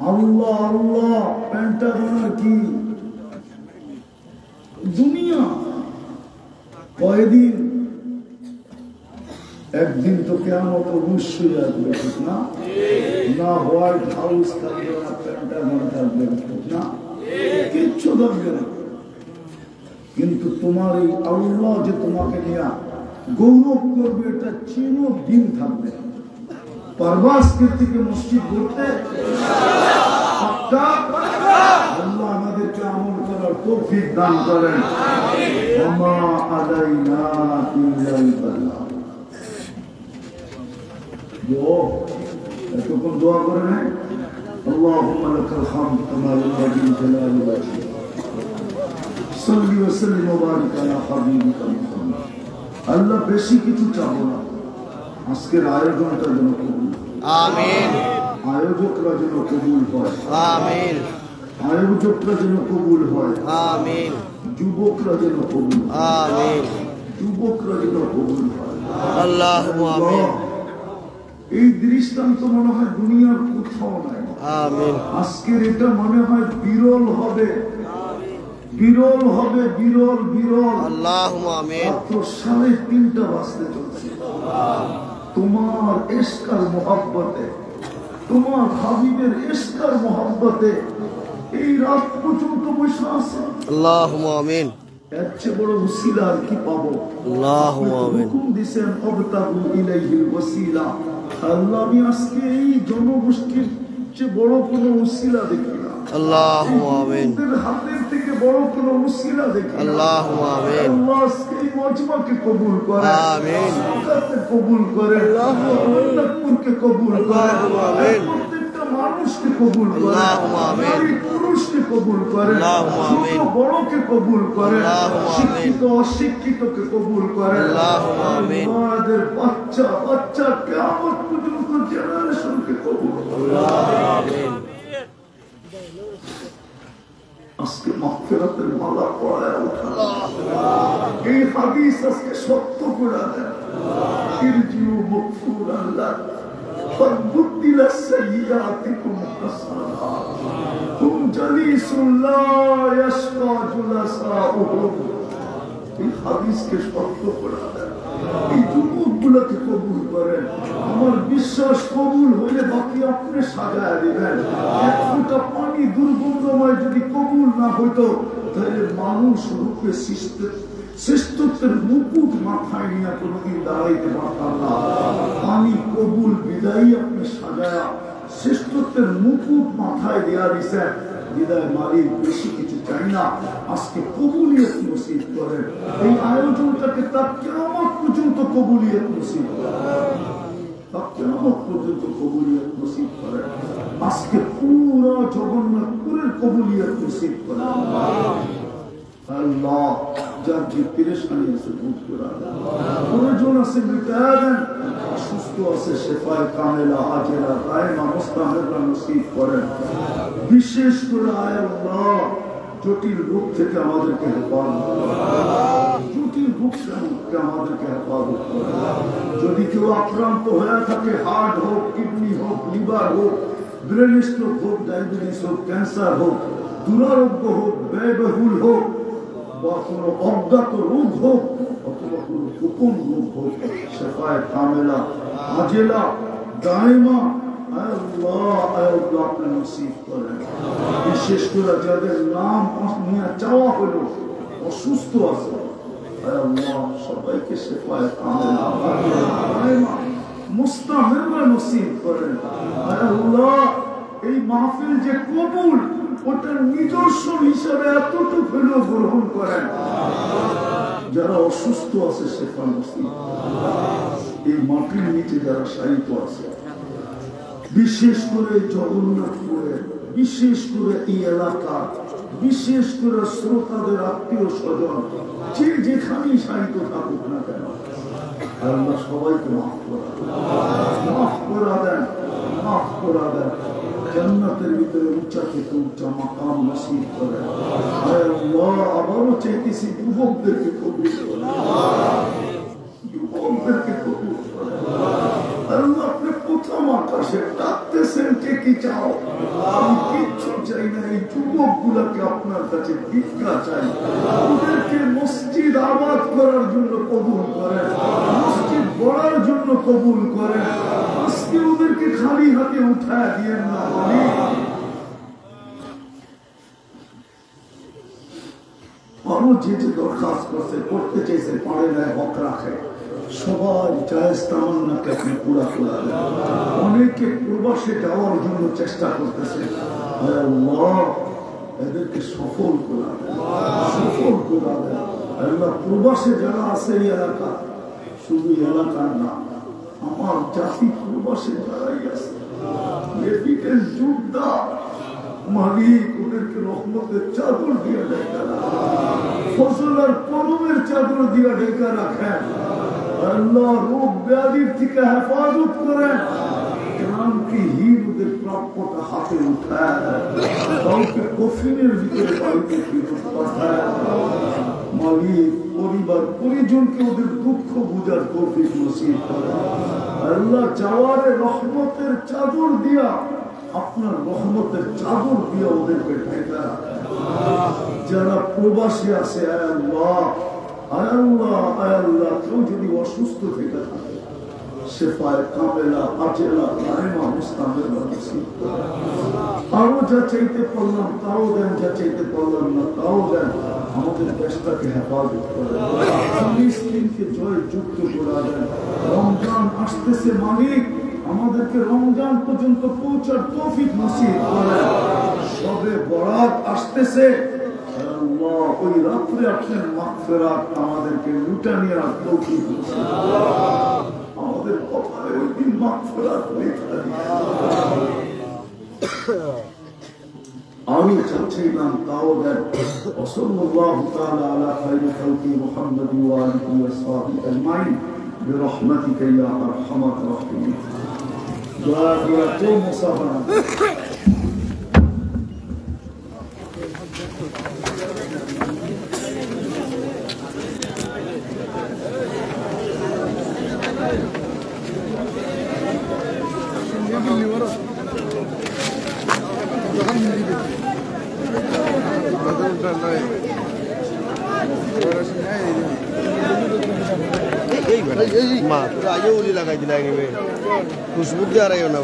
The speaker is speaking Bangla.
আল্লাহ আল্লাহ পেন্টাগনের কি দুনিয়া কয়দিন, একদিন তো কিয়ামত অবশ্যই আসবে, ঠিক না? না হোয়াইট হাউস থাকবে, না পেন্টাগন থাকবে, ঠিক না? কিচ্ছু থাকবে না। কিন্তু তোমার এই আল্লাহ যে তোমাকে নিয়ে গৌরব করবে, এটা চিরদিন থাকবে। পারবাসকে থেকে মসজিদ করতে আল্লাহ আমাদেরকে আমল করার তৌফিক দান করেন। ওমা আলাইনা ইল্লাল বালাগ। এতক্ষণ দোয়া করে নাই। আল্লাহুম্মা লাকাল হামদ কামা ইয়ানবাগি লিজালালি ওয়াজহিক। সাল্লি ওয়া সাল্লিম ওয়া বারিক আলা হাবিবিকা মুহাম্মদ। আল্লাহ বেশি কিছু চাবো না, আজকের আয়োজনটা যেন কবুল, আমিন। আয়োজকরা যেন কবুল হয়, আমিন। আয়োজকরা যেন কবুল হয়, আমিন। যুবকরা যেন কবুল, আমিন। যুবকরা যেন কবুল হয়, আল্লাহুম্মা আমিন। এই দৃষ্টান্ত মনে হয় দুনিয়ার কোথাও নাই, আমিন। আজকের এটা মনে হয় বিরল হবে, বিরল হবে, বিরল বিরল, আল্লাহুম্মা আমিন। মাত্র 3:30 বাজতে চলছে। তোমার ইশকার মোহাব্বতে, তোমার হাবিবের ইশকার মোহাব্বতে এই রাত পর্যন্ত বসে আছে, আল্লাহুম্মা আমিন। এর চেয়ে বড় ওসিলা আর কি পাবো? আল্লাহুম্মা আমিন। হুকুম দিয়েছেন আবতাগু ইলাইহিল ওয়াসিলা। আল্লাহ আমি আজকে এই জনগোষ্ঠীর চেয়ে বড় কোনো ওসিলা দেখি না, আল্লাহুম্মা আমিন। হাতের থেকে বড় কোনো ওসিলা দেখি না, আল্লাহুম্মা আমিন। আল্লাহ আজকে এই মজমাকে কবুল করে, আমিন। সুকাতে কবুল করে, আল্লাহুম্মা আমিন। কবুল করে, আমিন। প্রত্যেকটা মানুষকে কবুল করে, আল্লাহুম্মা আমিন। নারী পুরুষকে কবুল করে, আল্লাহুম্মা আমিন। ছোট বড়কে কবুল করে, আল্লাহুম্মা আমিন। শিক্ষিত অশিক্ষিতকে কবুল করে, আল্লাহুম্মা আমিন। আমাদের বাচ্চা বাচ্চা কিয়ামত পর্যন্ত জেনারেশনকে কবুল করে, আল্লাহুম্মা আমিন। আজকে মাগফিরাতের মালা পড়ায় ওঠা, এই হাদিস আজকে সত্য করে দেন। ইরজিউ মাগফুরান লাক ফাবুদ্দিলা সাইয়্যাতিকুম হাসানাত তুম জালিসুন লা ইয়াশফা জুলাসাউহু। এই হাদিসকে সত্য করে দেন। এই যুবকগুলোকে কবুল করেন। আমার বিশ্বাস কবুল হইলে বাকি আপনি সাজায় দিবেন। এক ফোঁটা পানি দুর্গন্ধময় যদি কবুল না হইতো, তাহলে মানুষ রূপে শ্রেষ্ঠত্বের মুকুট মাথায় নিয়ে কোনোদিন দাঁড়াইতে পারতাম না। পানি কবুল বিদায়ী আপনি সাজায়া শ্রেষ্ঠত্বের মুকুট মাথায় দেয়া দিছেন। বিদায় মালিক বেশি কিছু চাই না, আজকে কবুলিয়ত নসিব করেন। এই আয়োজনটাকে তার কিয়ামত পর্যন্ত কবুলিয়ত নসিব করেন, তার কিয়ামত পর্যন্ত কবুলিয়ত নসিব করেন। আজকে পুরো জগন্নাথপুরের কবুলিয়ত নসিব করেন। আল্লাহ যার যে পেরেশানি আছে দূর করে দেন, প্রয়োজন আছে মিটায় দেন, অসুস্থ আছে শেফায়ে কামেলা আজেলা দায়েমা মুস্তামিরা নসিব করেন। বিশেষ করে আয় আল্লাহ জটিল রোগ থেকে আমাদেরকে হেফাজত করেন, জটিল রোগ থেকে আমাদেরকে হেফাজত করেন। যদি কেউ আক্রান্ত হয়ে থাকে, হার্ট হোক, কিডনি হোক, লিভার হোক, ব্রেন স্ট্রোক হোক, ডায়াবেটিস হোক, ক্যান্সার হোক, দুরারোগ্য হোক, ব্যয়বহুল হোক, বা কোনো অজ্ঞাত রোগ হোক অথবা কোনো গোপন রোগ হোক, শেফায়ে কামেলা আজেলা দায়েমা আপনি নসিব করেন। বিশেষ করে যাদের নাম নিয়ে চাওয়া হলো অসুস্থ আছে, সবাইকে শেফায়ে কামেলা দায়েমা মুস্তামিরা নসিব করেন। আল্লাহ এই মাহফিল যে কবুল, ওটার নিদর্শন হিসাবে এতটুকু হলেও গ্রহণ করেন। যারা অসুস্থ আছে শেফা নসিব, এই মাটির নিচে যারা শায়িত আছে, বিশেষ করে জগন্নাথপুরে, বিশেষ করে এই এলাকা, বিশেষ করে শ্রোতাদের আত্মীয় স্বজন যে যেখানেই শায়িত থাকুক না কেন, আল্লাহ সবাইকে মাফ করা দেন, মাফ করা দেন, মাফ করা দেন। জান্নাতের ভিতরে উচ্চা থেকে উচ্চা মাকাম নসিব করেন। আল্লাহ আবারও চাইতেছি যুবকদেরকে কবুল করেন, যুবকদেরকে কবুল করেন। আল্লাহ আপনি প্রথম আকাশে ডাকতেছেন ঠিক কি চাও? আমি কিচ্ছু চাই না, এই যুবকগুলোকে আপনার কাছে ভিক্ষা চাই। ওদেরকে মসজিদ আবাদ করার জন্য কবুল করেন, মসজিদ গড়ার জন্য কবুল করেন। আজকে ওদেরকে খালি হাতে উঠায় দিয়েন না। মানুষ যে যে দরখাস্ত করছে, করতে চাইছে, পারে না, হক রাখে, সবাই জায়েজ তামান্নাকে আপনি পুরা করে দেন। অনেকে প্রবাসে যাওয়ার জন্য চেষ্টা করতেছে, আল্লাহ এদেরকে সফল করে দেন, সফল করে দেন। আল্লাহ প্রবাসে যারা আছে এই এলাকা, শুধু এলাকার না, আমার জাতি প্রবাসে যারাই আছে, এদিকের যোদ্ধা মালিক ওদেরকে রহমতের চাদর দিয়ে ঢেকা রাখেন, ফসল আর কলমের চাদর দিয়ে ঢেকা রাখেন। আল্লাহ রোগ ব্যাধির থেকে হেফাজত করেন। ক্রান্তিহীন ওদের প্রাপ্যটা হাতে উঠায়, কাউকে কফিনের ভিতরে বাড়িতে ফিরত পাঠায়। মালিক পরিবার পরিজনকে ওদের দুঃখ বুঝার তৌফিক নসিব করেন। আল্লাহ যাওয়ারে রহমতের চাদর দিয়া, আপনার রহমতের চাদর দিয়ে ওদেরকে ঢেকা রাখেন। যারা প্রবাসী আছে, আয় আল্লাহ, আয় আল্লাহ, আয় আল্লাহ, কেউ যদি অসুস্থ থেকে থাকে, শেফায়ে কামেলা আজেলা দাইমা মুস্তামিরা নসিব করেন। আরো যা চাইতে পারলাম তাও দেন, যা চাইতে পারলাম না তাও দেন। আমাদের দেশটাকে হেফাজত করেন, ফিলিস্তিনকে জয় যুক্ত করে দেন। রমজান আসতেছে মালিক, আমাদেরকে রমজান পর্যন্ত পৌঁছার তৌফিক নসিব করেন। সবে বরাত আসতেছে, আল্লাহ ওই রাত্রে আপনার মাগফিরাত আমাদেরকে লুটানিয়ার তৌফিক নসিব করেন। আমাদের কপালে ওই দিন মাগফিরাত লেখা দিন। আমি চাচ্ছিলাম তাও দেন। ওয়াসাল্লাল্লাহু তাআলা আলা খায়রি খালকি মুহাম্মাদিন ওয়া আলিহি ওয়া সাহবিহি আজমাইন বিরহমাতিকা ইয়া আরহামার রাহিমিন। দোয়া দোয়া তো মুসাফা आयो लगा दिलाएंगे खुशबू आ रही हो ना